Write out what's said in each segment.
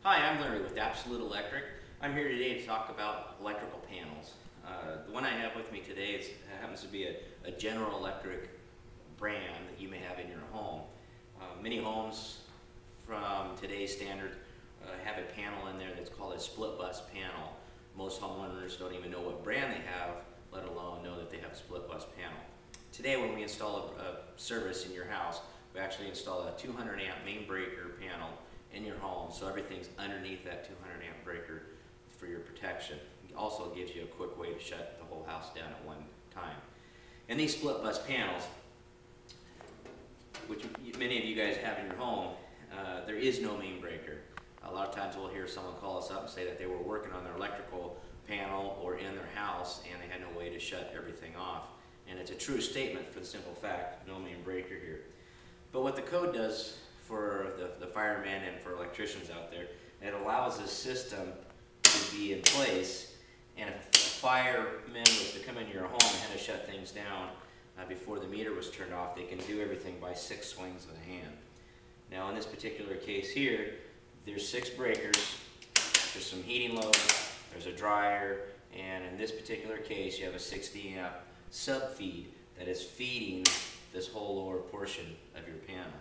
Hi, I'm Larry with Absolute Electric. I'm here today to talk about electrical panels. The one I have with me today happens to be a General Electric brand that you may have in your home. Many homes from today's standard have a panel in there that's called a split bus panel. Most homeowners don't even know what brand they have, let alone know that they have a split bus panel. Today when we install a service in your house, we actually install a 200 amp main breaker panel in your home, so everything's underneath that 200 amp breaker for your protection. It also gives you a quick way to shut the whole house down at one time. And these split bus panels, which many of you guys have in your home, there is no main breaker. A lot of times we'll hear someone call us up and say that they were working on their electrical panel or in their house and they had no way to shut everything off. And it's a true statement for the simple fact, no main breaker here. But what the code does for the firemen and for electricians out there, it allows this system to be in place, and if a fireman was to come into your home and had to shut things down before the meter was turned off, they can do everything by 6 swings of the hand. Now in this particular case here, there's 6 breakers, there's some heating loads, there's a dryer, and in this particular case you have a 60 amp sub-feed that is feeding this whole lower portion of your panel.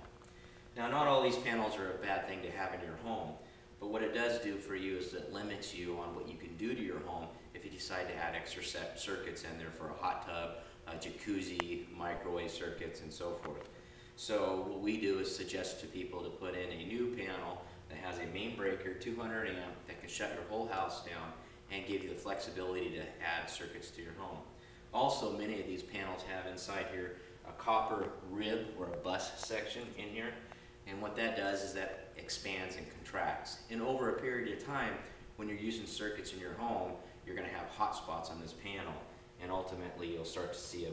Now, not all these panels are a bad thing to have in your home, but what it does do for you is it limits you on what you can do to your home if you decide to add extra circuits in there for a hot tub, a jacuzzi, microwave circuits, and so forth. So what we do is suggest to people to put in a new panel that has a main breaker, 200 amp, that can shut your whole house down and give you the flexibility to add circuits to your home. Also, many of these panels have inside here a copper rib or a bus section in here. And what that does is that expands and contracts. And over a period of time, when you're using circuits in your home, you're going to have hot spots on this panel. And ultimately, you'll start to see a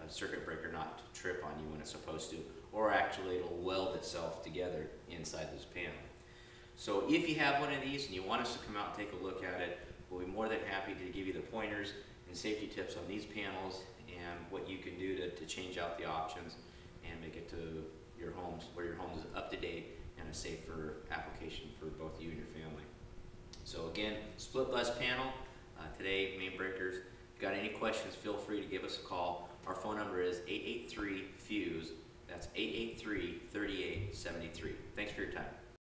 circuit breaker not trip on you when it's supposed to. Or actually, it'll weld itself together inside this panel. So if you have one of these and you want us to come out and take a look at it, we'll be more than happy to give you the pointers and safety tips on these panels and what you can do to change out the options and make it to your homes, where your home is up to date and a safer application for both you and your family. So again, split bus panel, today main breakers. If you got any questions, feel free to give us a call. Our phone number is 883-FUSE. That's 883-3873. Thanks for your time.